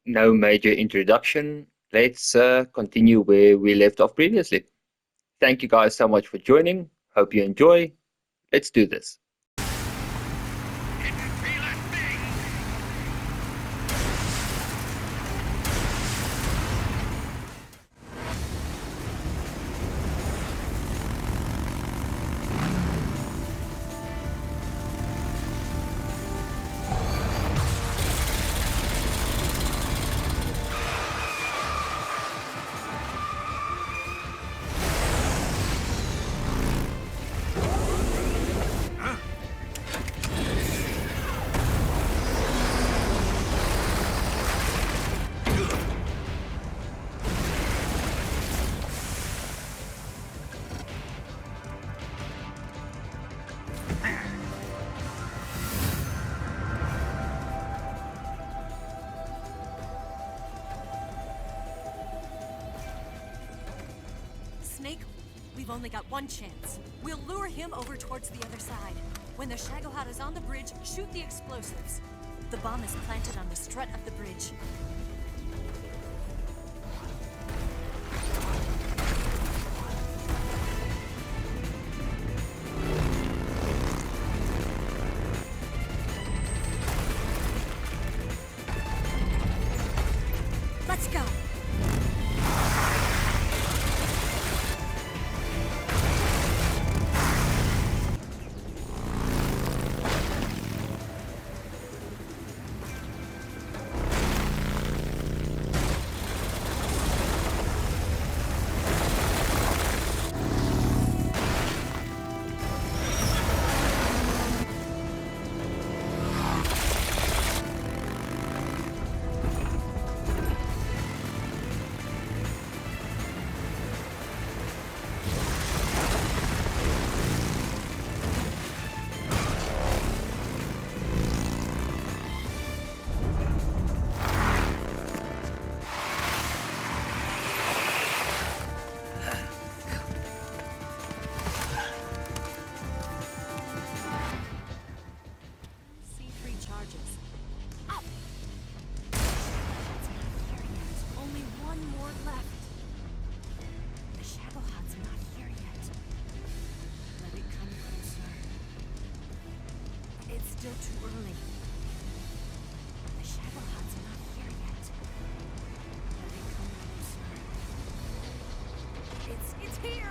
no major introduction. Let's continue where we left off previously. Thank you guys so much for joining. Hope you enjoy. Let's do this. Snake, we've only got one chance. We'll lure him over towards the other side. When the Shagohod is on the bridge, shoot the explosives. The bomb is planted on the strut of the bridge. Let's go! Still too early. The Shagohod's not here yet. Let it come closer. It's here!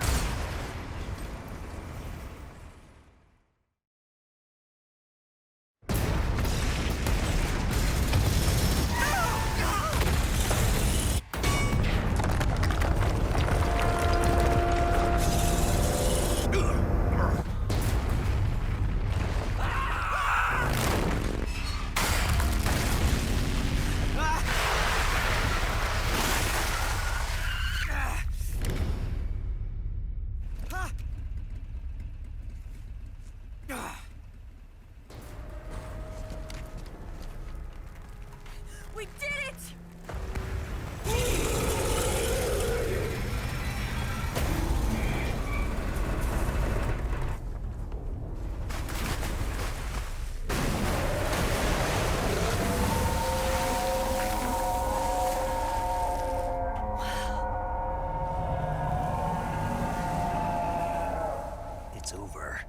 We did it! It's over.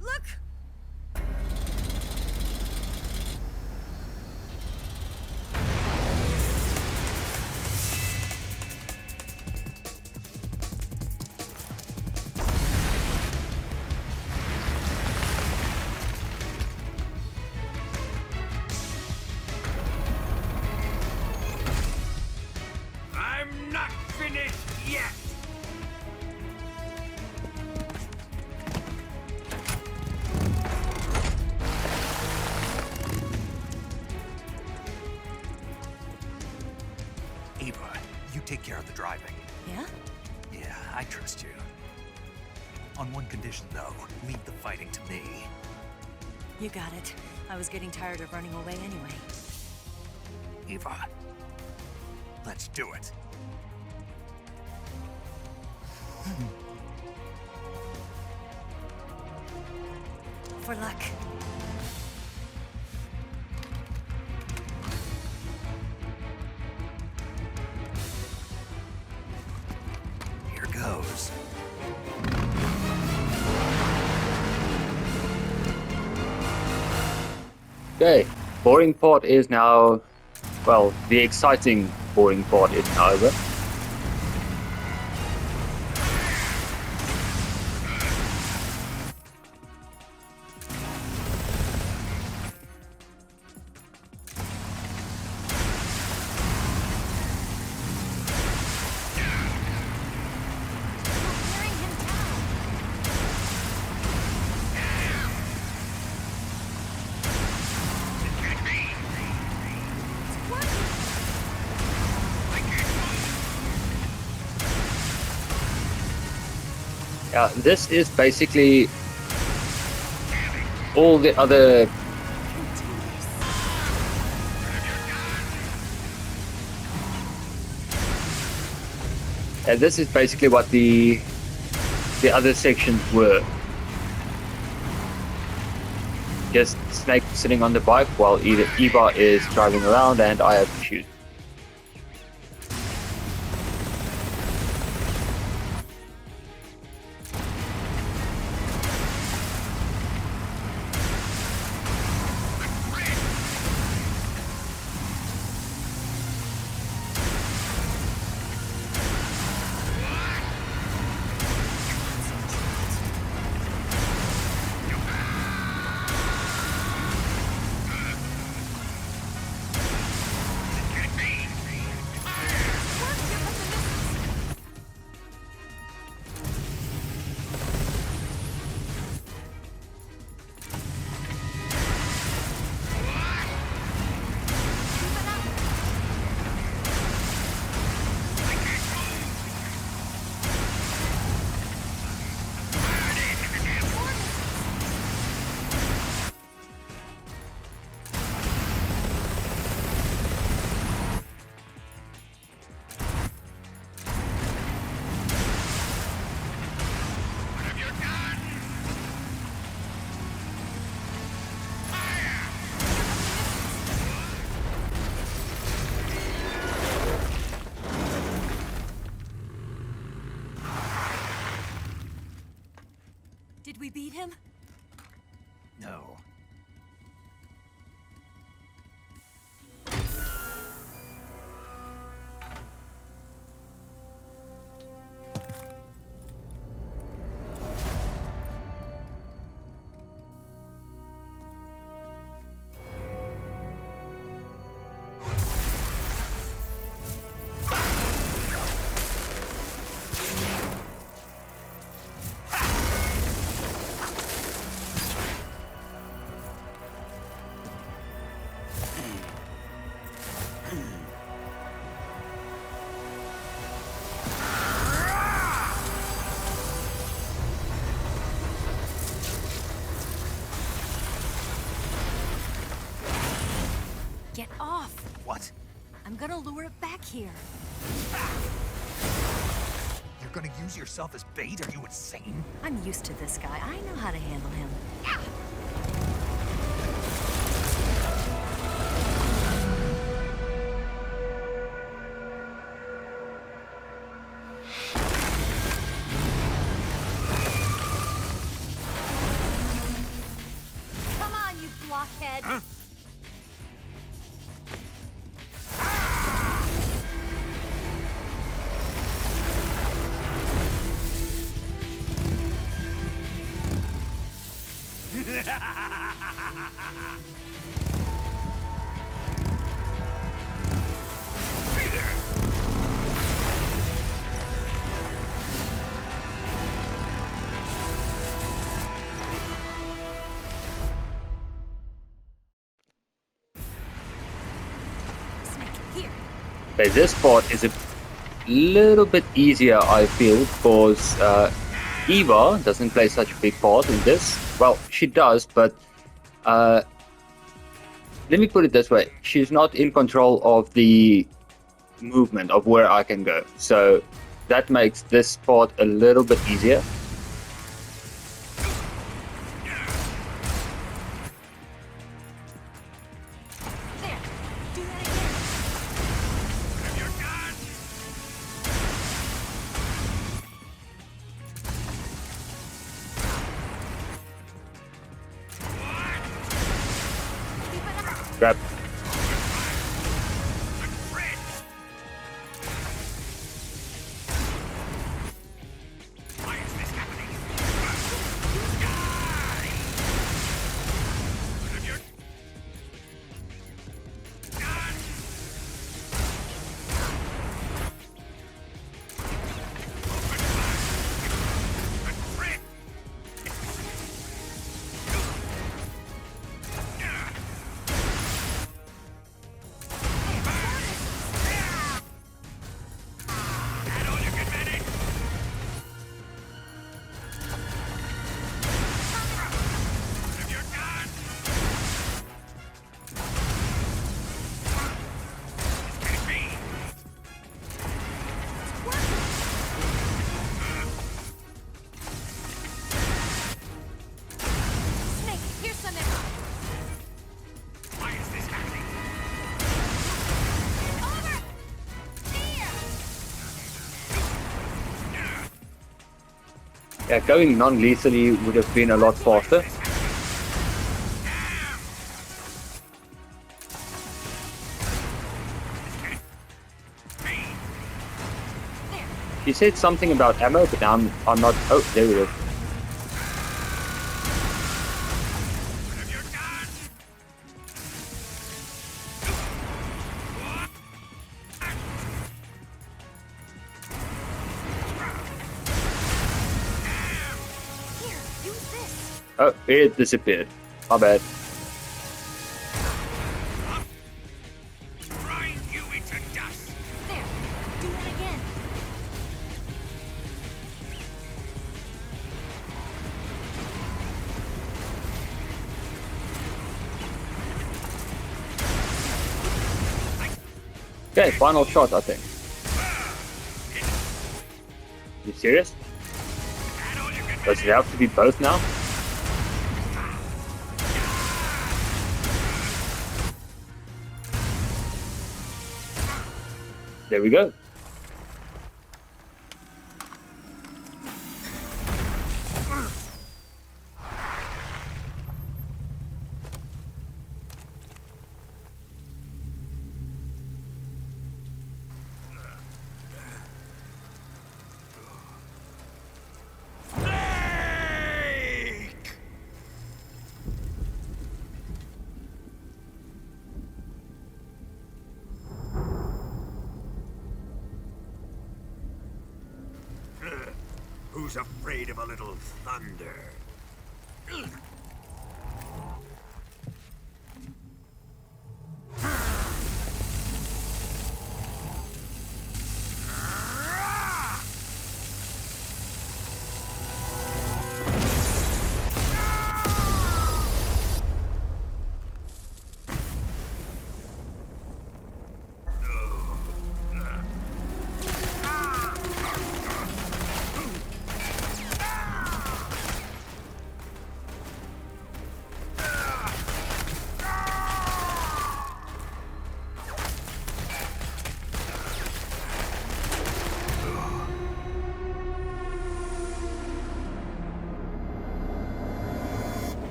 Look! I'm not finished yet! Eva, you take care of the driving. Yeah? Yeah, I trust you. On one condition, though, leave the fighting to me. You got it. I was getting tired of running away anyway. Eva, let's do it. for luck. Here goes. Okay, boring part is now, well, the exciting boring part is now over. Wearing him down. It's working. Yeah, this is basically all the other. This is basically what the other sections were. Just Snake sitting on the bike while Eva is driving around and I have to shoot. Did we beat him? No. Get off! What? I'm gonna lure it back here. You're gonna use yourself as bait? Are you insane? I'm used to this guy. I know how to handle him. Come on, you blockhead! Huh? Snake, here. Okay, this part is a little bit easier, I feel, because Eva doesn't play such a big part in this. Well, she does, but let me put it this way. She's not in control of the movement of where I can go. So that makes this part a little bit easier. Grab. Why is this happening? Snake, here's some ammo. Why is this happening? Over! Here! Yeah, going non-lethally would have been a lot faster. She said something about ammo, but now I'm not. Oh, there we go. Here, use this. Oh, it disappeared. My bad. Grind you into dust. There, do it again. Okay, final shot, I think. You serious? Does it have to be both now? There we go. Who's afraid of a little thunder?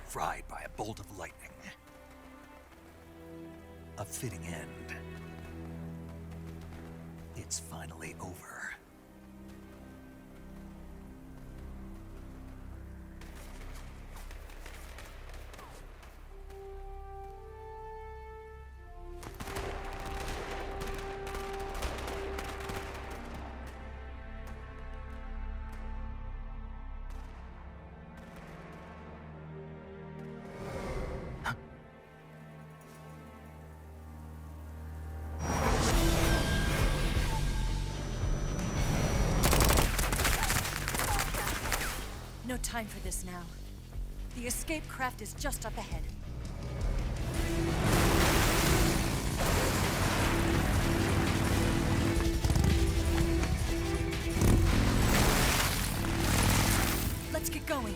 Fried by a bolt of lightning. A fitting end. It's finally over. No time for this now. The escape craft is just up ahead. Let's get going.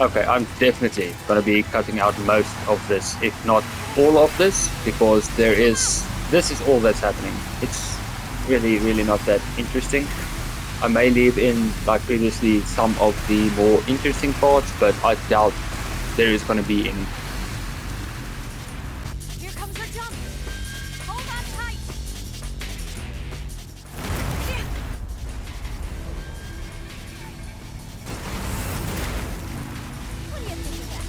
Okay, I'm definitely gonna be cutting out most of this, if not all of this, because this is all that's happening. It's really not that interesting. I may leave in, like previously, some of the more interesting parts, but I doubt there is gonna be any. Here comes our jump. Hold on tight. Yeah. What do you think of that?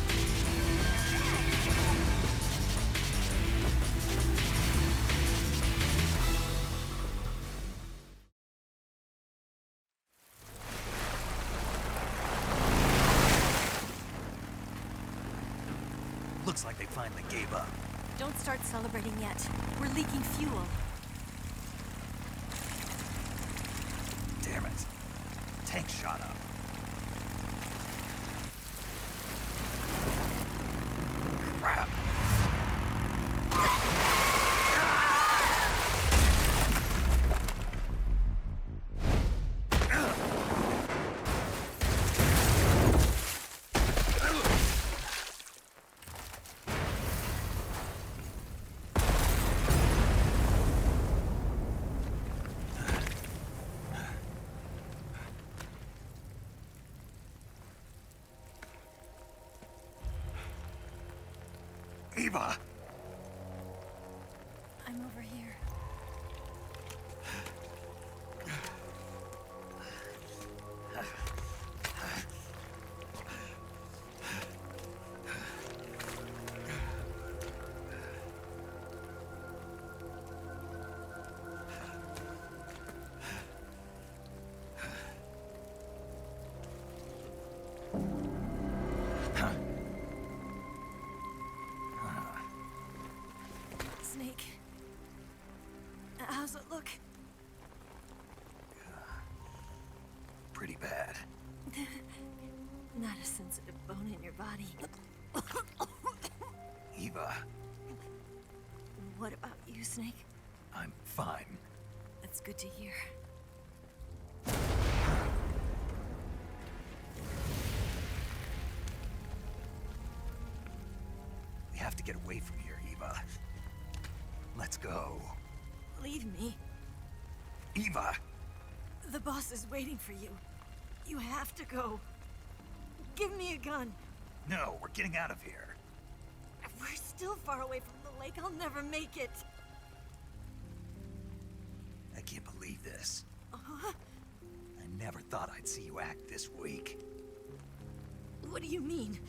Looks like they finally gave up. Don't start celebrating yet. We're leaking fuel. Damn it. Tank shot up. Crap. Eva! I'm over here. Snake. How's it look? Pretty bad. Not a sensitive bone in your body. Eva, What about you, Snake? I'm fine. That's good to hear. We have to get away from here, Eva. Let's go. Leave me. Eva! The boss is waiting for you. You have to go. Give me a gun. No, we're getting out of here. We're still far away from the lake. I'll never make it. I can't believe this. I never thought I'd see you act this weak. What do you mean?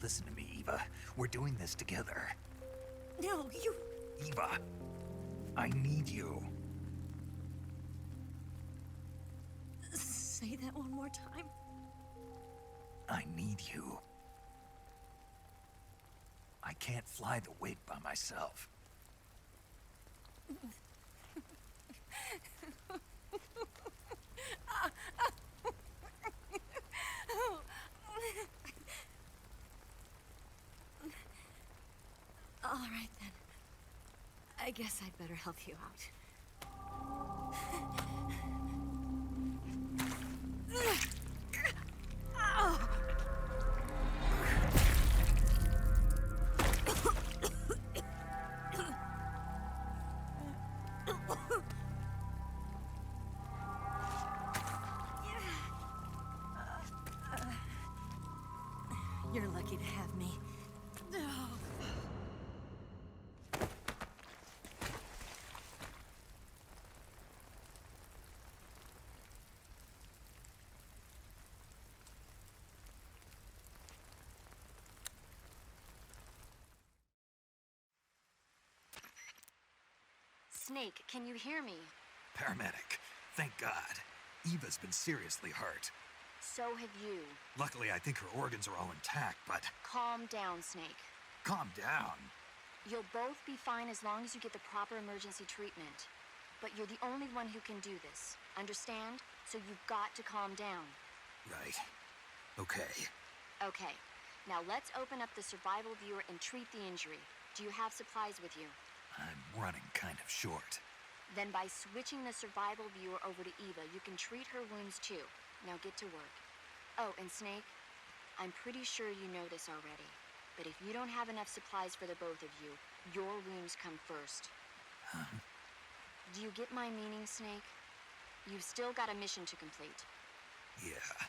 Listen to me, Eva. We're doing this together. No, you... Eva, I need you. Say that one more time. I need you. I can't fly the wig by myself. All right, then. I guess I'd better help you out. You're lucky to have me. Snake, can you hear me? Paramedic, thank God. Eva's been seriously hurt. So have you. Luckily, I think her organs are all intact, but Calm down, Snake. calm down. You'll both be fine as long as you get the proper emergency treatment. But you're the only one who can do this. Understand? So you've got to calm down. Right. Okay. Okay. Now let's open up the survival viewer and treat the injury. Do you have supplies with you? I'm running kind of short. Then by switching the survival viewer over to Eva, you can treat her wounds too. Now get to work. Oh, and Snake, I'm pretty sure you know this already, but if you don't have enough supplies for the both of you, your wounds come first. Do you get my meaning, Snake? You've still got a mission to complete. Yeah,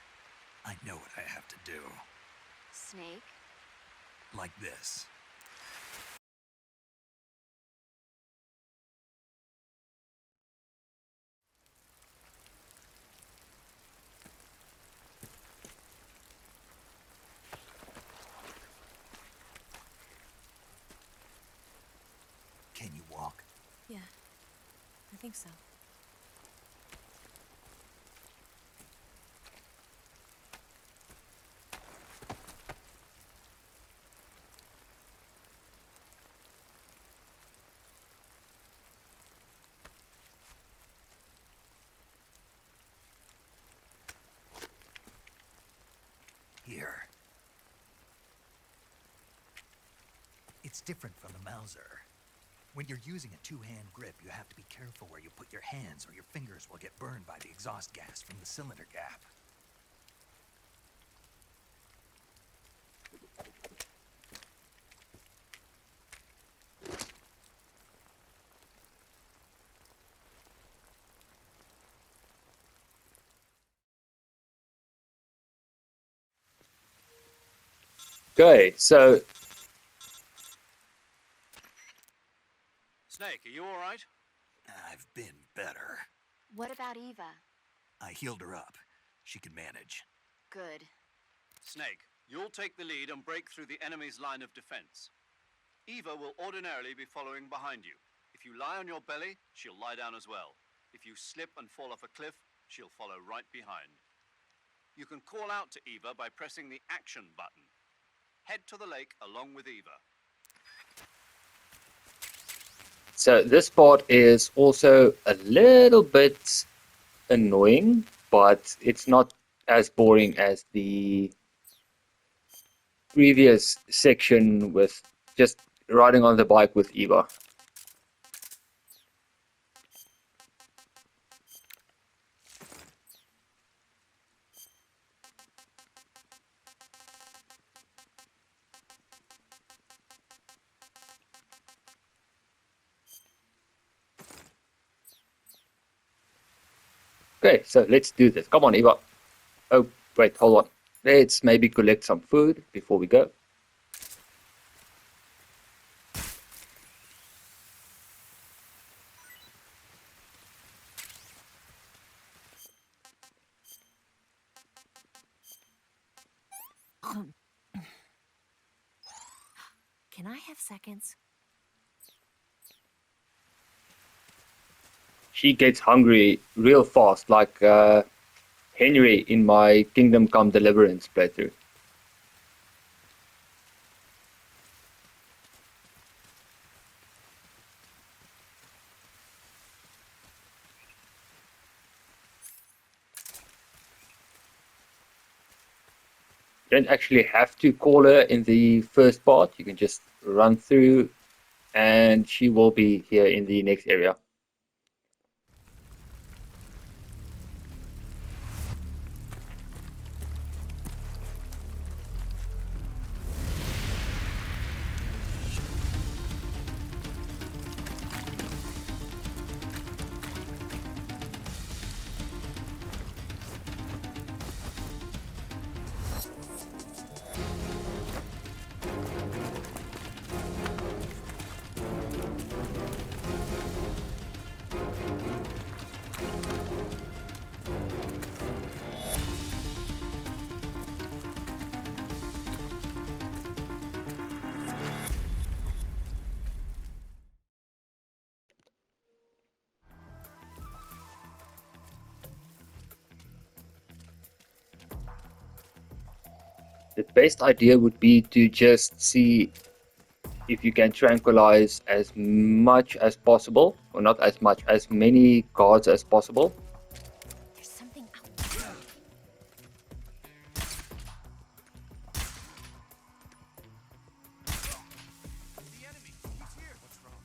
I know what I have to do. Snake? Like this. Can you walk? Yeah, I think so. Here. It's different from the Mauser. When you're using a two-hand grip, you have to be careful where you put your hands or your fingers will get burned by the exhaust gas from the cylinder gap. Okay, so Snake, are you alright? I've been better. What about Eva? I healed her up. She can manage. Good. Snake, you'll take the lead and break through the enemy's line of defense. Eva will ordinarily be following behind you. If you lie on your belly, she'll lie down as well. If you slip and fall off a cliff, she'll follow right behind. You can call out to Eva by pressing the action button. Head to the lake along with Eva. so this part is also a little bit annoying, but it's not as boring as the previous section with just riding on the bike with Eva. Okay, so let's do this. Come on, Eva. Oh, wait, hold on. Let's maybe collect some food before we go. Can I have seconds? She gets hungry real fast, like Henry in my Kingdom Come Deliverance playthrough. You don't actually have to call her in the first part. You can just run through and she will be here in the next area. The best idea would be to just see if you can tranquilize as much as possible, or not as much, as many guards as possible. There's something out there. The enemy! He's here! What's wrong?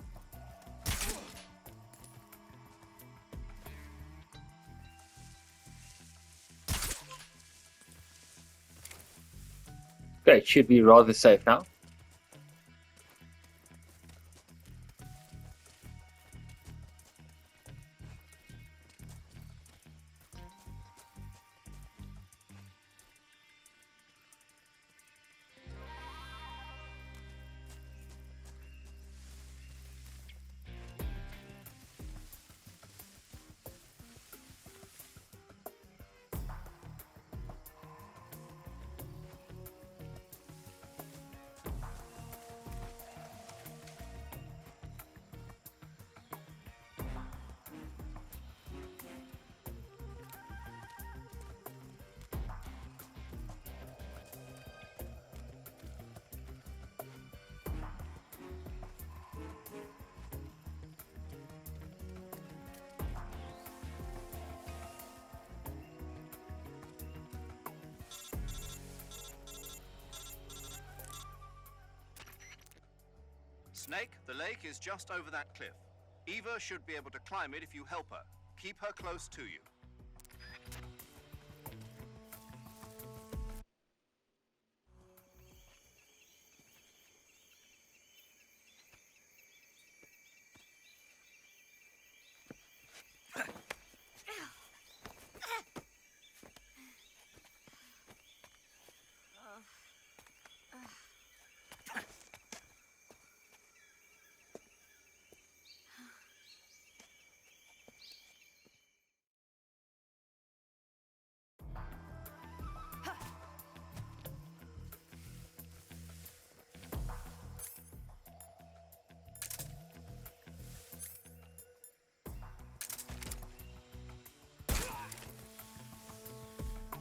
Okay, it should be rather safe now. Snake, the lake is just over that cliff. Eva should be able to climb it if you help her. Keep her close to you.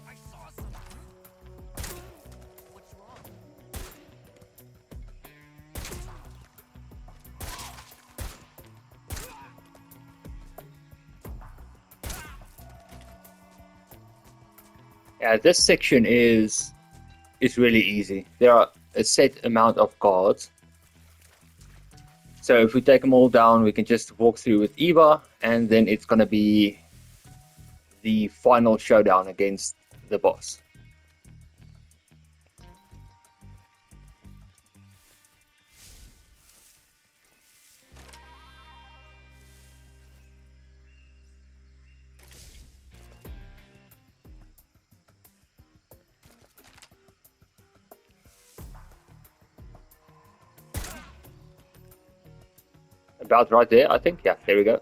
I saw something. What's wrong? Yeah, this section is really easy. There are a set amount of guards. So if we take them all down, we can just walk through with Eva, and then it's going to be the final showdown against the boss. About right there, I think. Yeah, there we go.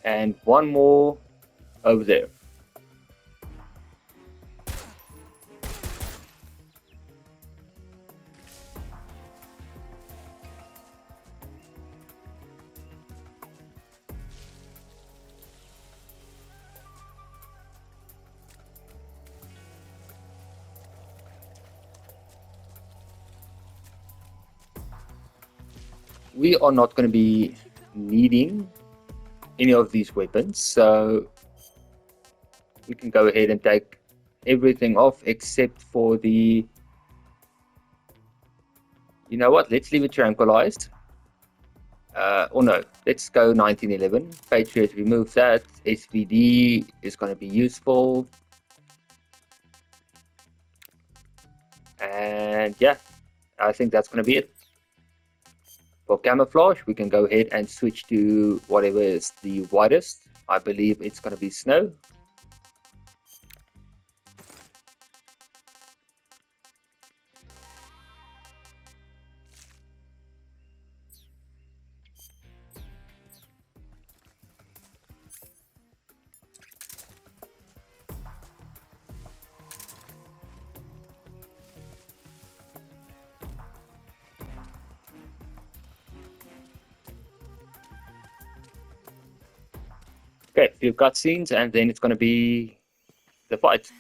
And one more over there. We are not going to be needing any of these weapons, so we can go ahead and take everything off except for the... You know what? Let's leave it tranquilized. Or no, let's go 1911. Patriot, remove that. SVD is going to be useful. And yeah, I think that's going to be it. For camouflage, we can go ahead and switch to whatever is the widest. I believe it's going to be snow. Okay, a few cutscenes, and then it's going to be the fight.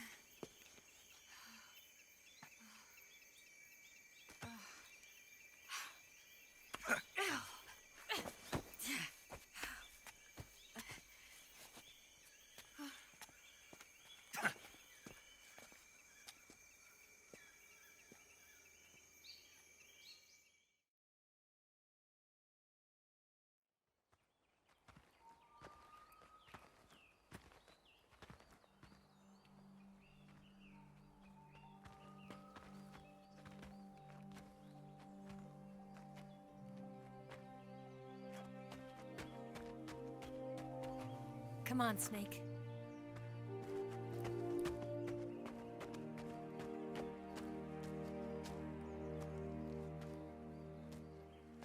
Come on, Snake.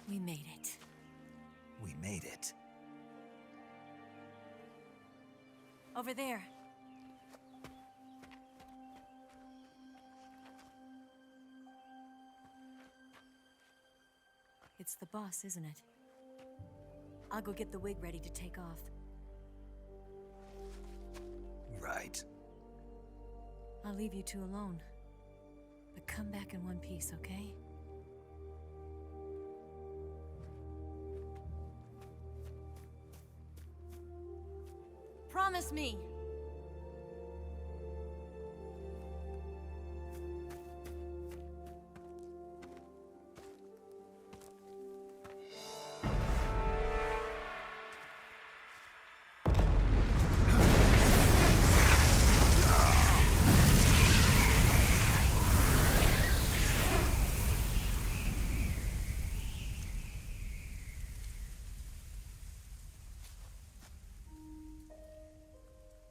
We made it. We made it. Over there. It's the boss, isn't it? I'll go get the wig ready to take off. Right. I'll leave you two alone. But come back in one piece, okay? Promise me!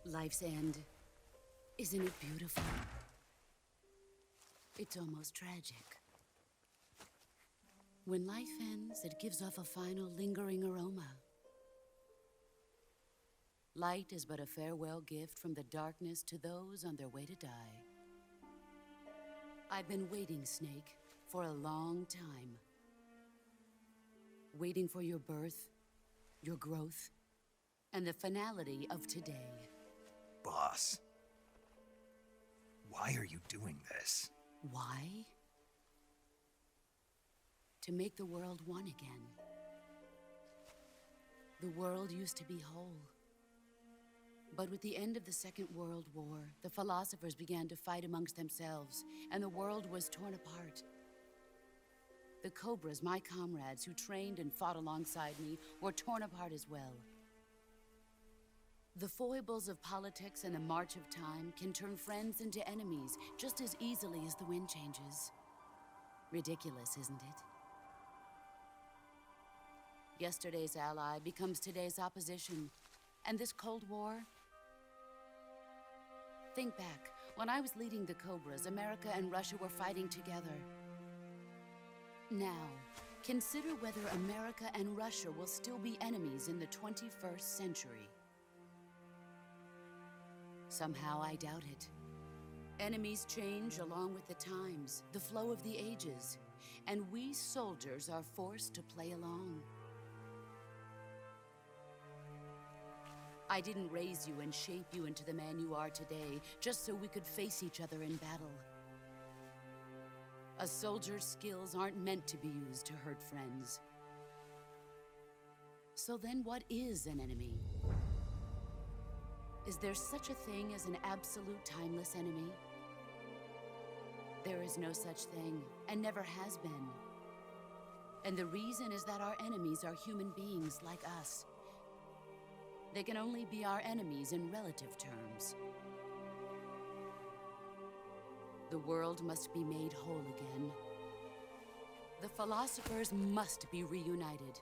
Life's end. Isn't it beautiful? It's almost tragic. When life ends, it gives off a final lingering aroma. Light is but a farewell gift from the darkness to those on their way to die. I've been waiting, Snake, for a long time. Waiting for your birth, your growth, and the finality of today. Boss. Why are you doing this? Why? To make the world one again. The world used to be whole. But with the end of the Second World War, the philosophers began to fight amongst themselves, and the world was torn apart. The Cobras, my comrades who trained and fought alongside me, were torn apart as well. The foibles of politics and the march of time can turn friends into enemies just as easily as the wind changes. Ridiculous, isn't it? Yesterday's ally becomes today's opposition. And this Cold War? Think back. When I was leading the Cobras, America and Russia were fighting together. Now, consider whether America and Russia will still be enemies in the 21st century. Somehow I doubt it. Enemies change along with the times, the flow of the ages, and we soldiers are forced to play along. I didn't raise you and shape you into the man you are today just so we could face each other in battle. A soldier's skills aren't meant to be used to hurt friends. So then what is an enemy? Is there such a thing as an absolute timeless enemy? There is no such thing, and never has been. And the reason is that our enemies are human beings like us. They can only be our enemies in relative terms. The world must be made whole again. The philosophers must be reunited.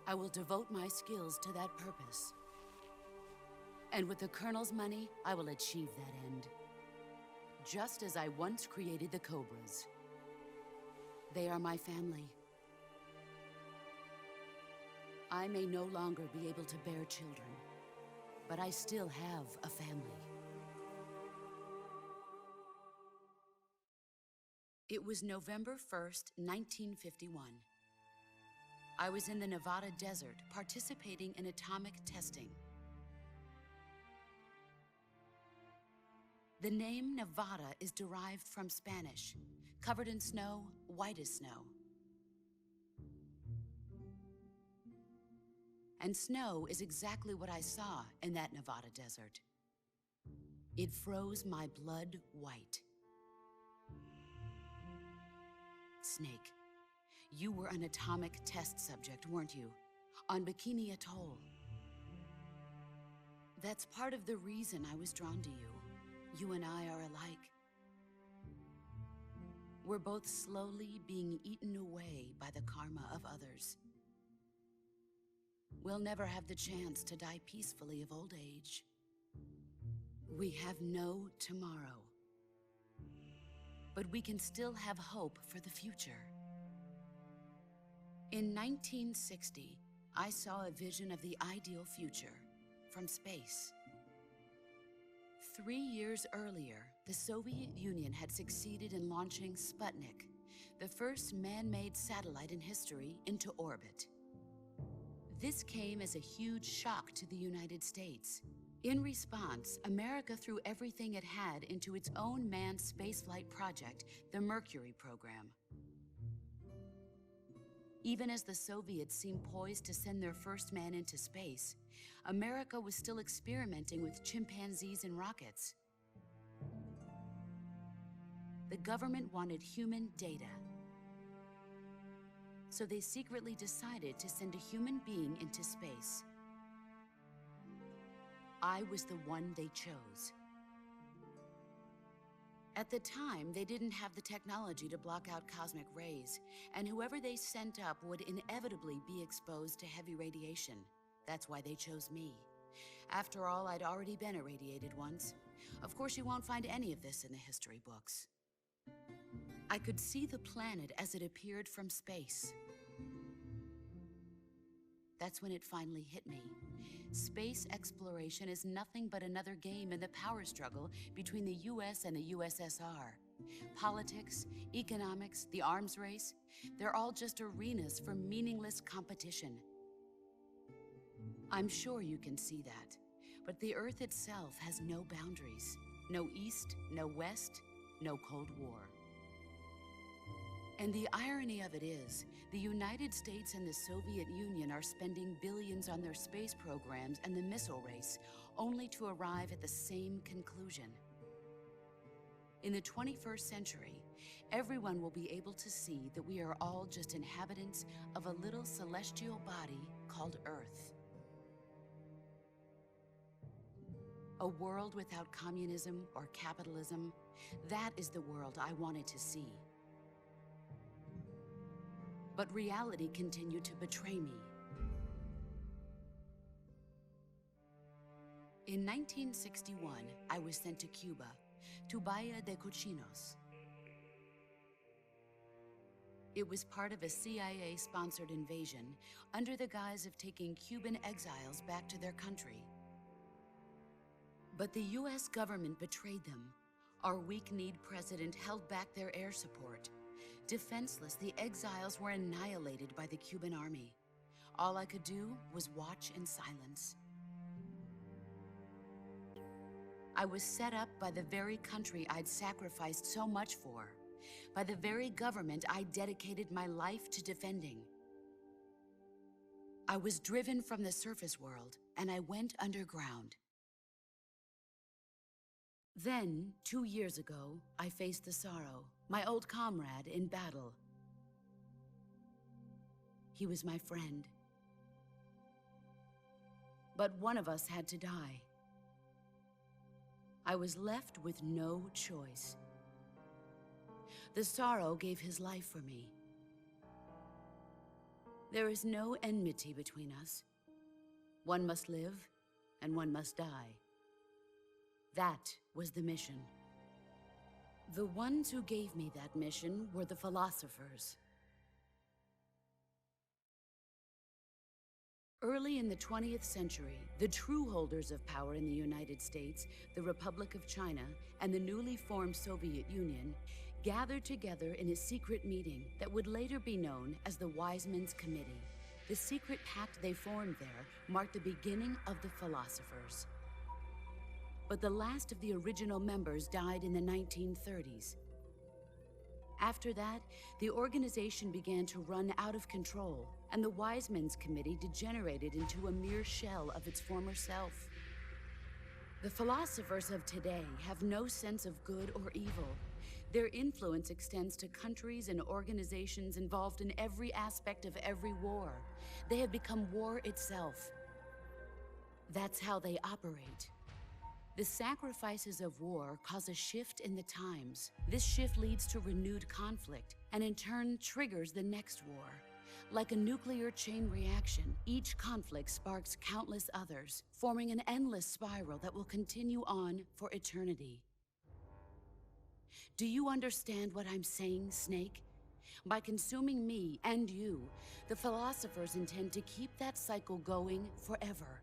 I will devote my skills to that purpose. And with the Colonel's money, I will achieve that end. Just as I once created the Cobras. They are my family. I may no longer be able to bear children, but I still have a family. It was November 1st, 1951. I was in the Nevada desert participating in atomic testing. The name Nevada is derived from Spanish, covered in snow, white as snow. And snow is exactly what I saw in that Nevada desert. It froze my blood white. Snake, you were an atomic test subject, weren't you? On Bikini Atoll. That's part of the reason I was drawn to you. You and I are alike. We're both slowly being eaten away by the karma of others. we'll never have the chance to die peacefully of old age. We have no tomorrow. But we can still have hope for the future. In 1960, I saw a vision of the ideal future from space. 3 years earlier, the Soviet Union had succeeded in launching Sputnik, the first man-made satellite in history, into orbit. This came as a huge shock to the United States. In response, America threw everything it had into its own manned spaceflight project, the Mercury program. Even as the Soviets seemed poised to send their first man into space, America was still experimenting with chimpanzees and rockets. The government wanted human data. So they secretly decided to send a human being into space. I was the one they chose. At the time, they didn't have the technology to block out cosmic rays, and whoever they sent up would inevitably be exposed to heavy radiation. That's why they chose me. After all, I'd already been irradiated once. Of course, you won't find any of this in the history books. I could see the planet as it appeared from space. That's when it finally hit me. Space exploration is nothing but another game in the power struggle between the US and the USSR. Politics, economics, the arms race, they're all just arenas for meaningless competition. I'm sure you can see that, but the Earth itself has no boundaries. No East, no West, no Cold War. And the irony of it is, the United States and the Soviet Union are spending billions on their space programs and the missile race, only to arrive at the same conclusion. In the 21st century, everyone will be able to see that we are all just inhabitants of a little celestial body called Earth. A world without communism or capitalism, that is the world I wanted to see. But reality continued to betray me. In 1961, I was sent to Cuba, to Bahia de Cochinos. It was part of a CIA-sponsored invasion under the guise of taking Cuban exiles back to their country. But the US government betrayed them. Our weak-kneed president held back their air support. Defenseless, the exiles were annihilated by the Cuban army. All I could do was watch in silence. I was set up by the very country I'd sacrificed so much for, by the very government I dedicated my life to defending. I was driven from the surface world, and I went underground. Then, 2 years ago, I faced the Sorrow, my old comrade in battle. He was my friend. But one of us had to die. I was left with no choice. The Sorrow gave his life for me. There is no enmity between us. One must live, and one must die. That was the mission. The ones who gave me that mission were the philosophers. Early in the 20th century, the true holders of power in the United States, the Republic of China, and the newly formed Soviet Union gathered together in a secret meeting that would later be known as the Wise Men's Committee. The secret pact they formed there marked the beginning of the philosophers. But the last of the original members died in the 1930s. After that, the organization began to run out of control, and the Wise Men's Committee degenerated into a mere shell of its former self. The philosophers of today have no sense of good or evil. Their influence extends to countries and organizations involved in every aspect of every war. They have become war itself. That's how they operate. The sacrifices of war cause a shift in the times. This shift leads to renewed conflict, and in turn triggers the next war. Like a nuclear chain reaction, each conflict sparks countless others, forming an endless spiral that will continue on for eternity. Do you understand what I'm saying, Snake? By consuming me and you, the philosophers intend to keep that cycle going forever.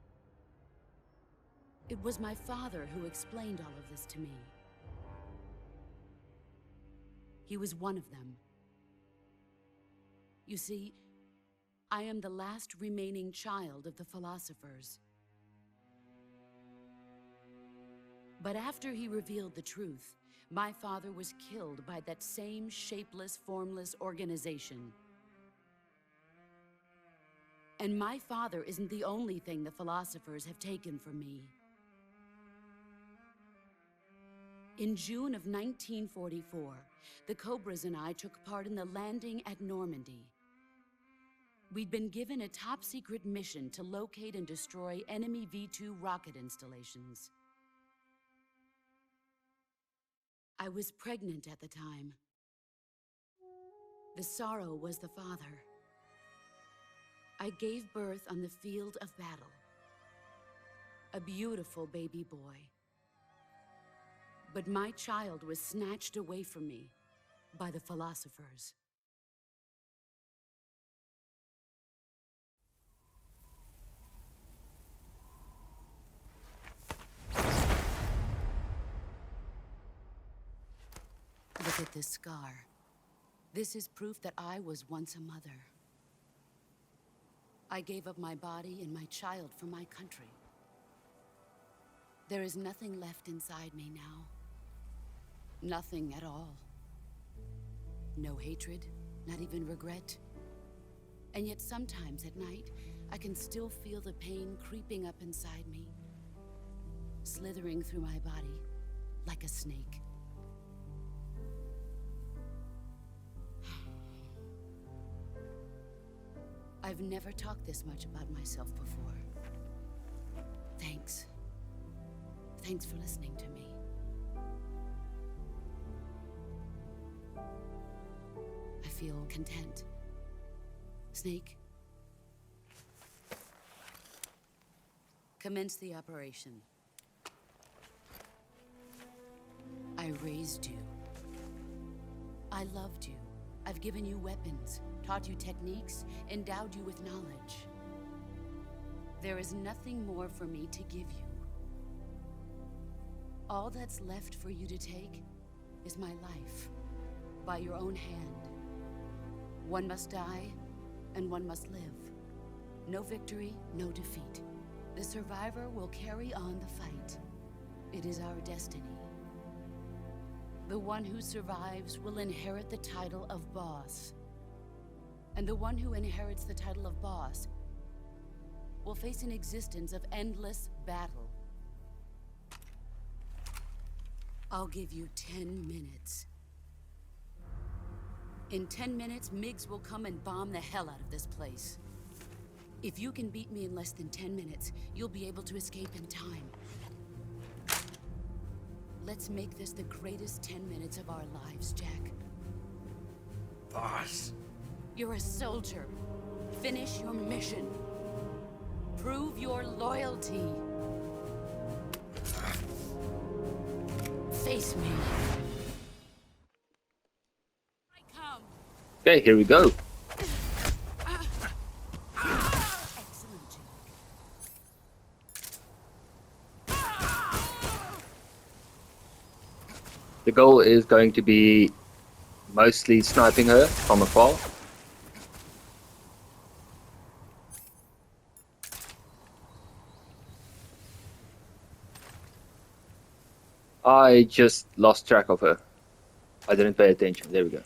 It was my father who explained all of this to me. He was one of them. You see, I am the last remaining child of the philosophers. But after he revealed the truth, my father was killed by that same shapeless, formless organization. And my father isn't the only thing the philosophers have taken from me. In June of 1944, the Cobras and I took part in the landing at Normandy. We'd been given a top-secret mission to locate and destroy enemy V-2 rocket installations. I was pregnant at the time. The sorrow was the father. I gave birth on the field of battle. A beautiful baby boy. But my child was snatched away from me by the philosophers. Look at this scar. This is proof that I was once a mother. I gave up my body and my child for my country. There is nothing left inside me now. Nothing at all. No hatred, not even regret. And yet sometimes at night, I can still feel the pain creeping up inside me, slithering through my body like a snake. I've never talked this much about myself before. Thanks. Thanks for listening to me. I feel content. Snake? Commence the operation. I raised you. I loved you. I've given you weapons, taught you techniques, endowed you with knowledge. There is nothing more for me to give you. All that's left for you to take is my life, by your own hand. One must die, and one must live. No victory, no defeat. The survivor will carry on the fight. It is our destiny. The one who survives will inherit the title of boss. And the one who inherits the title of boss will face an existence of endless battle. I'll give you 10 minutes. In 10 minutes, MiGs will come and bomb the hell out of this place. If you can beat me in less than 10 minutes, you'll be able to escape in time. Let's make this the greatest 10 minutes of our lives, Jack. Boss. You're a soldier. Finish your mission. Prove your loyalty. Face me. I come. Okay, here we go. Excellent, Jack. The goal is going to be mostly sniping her from afar. I just lost track of her. I didn't pay attention. There we go.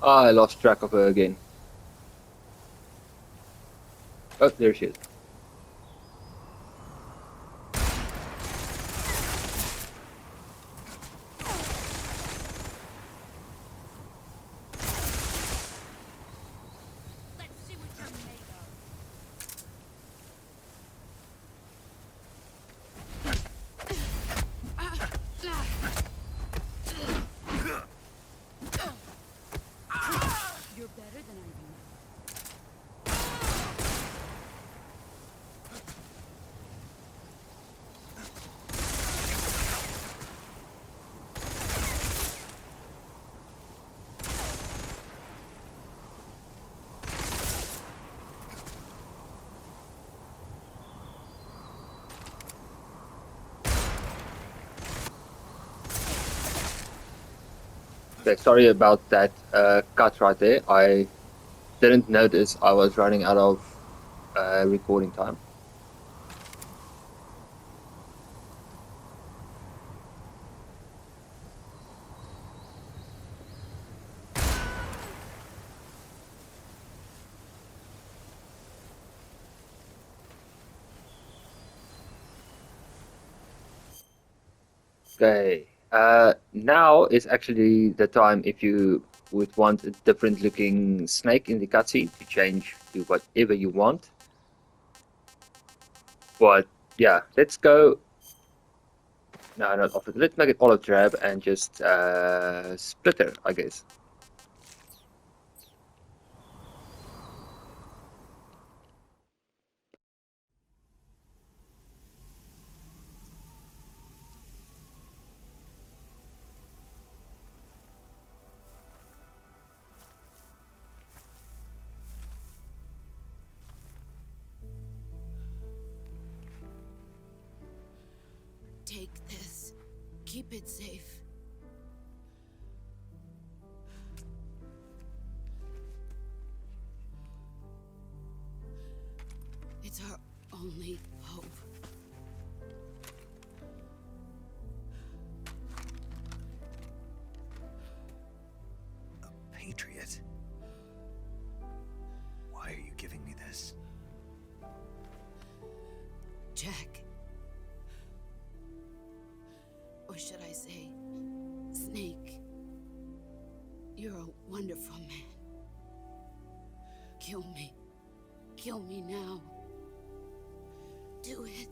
Ah, I lost track of her again. Oh, there she is. Let's see what you're made of. You're better than I remember. Okay, sorry about that cut right there. I didn't notice I was running out of recording time. Okay, now is actually the time if you would want a different looking snake in the cutscene to change to whatever you want. But yeah, let's go. No, not off it. Let's make it olive drab and just splitter, I guess. Take this. Keep it safe. It's our only hope. A patriot? Why are you giving me this? Jack. Or should I say, Snake. You're a wonderful man. Kill me. Kill me now. Do it.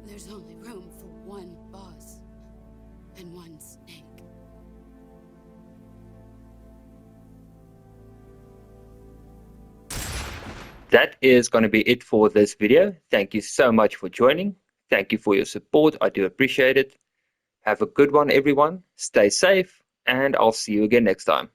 There's only room for one boss and one snake. That is going to be it for this video. Thank you so much for joining. Thank you for your support. I do appreciate it. Have a good one, everyone. Stay safe, and I'll see you again next time.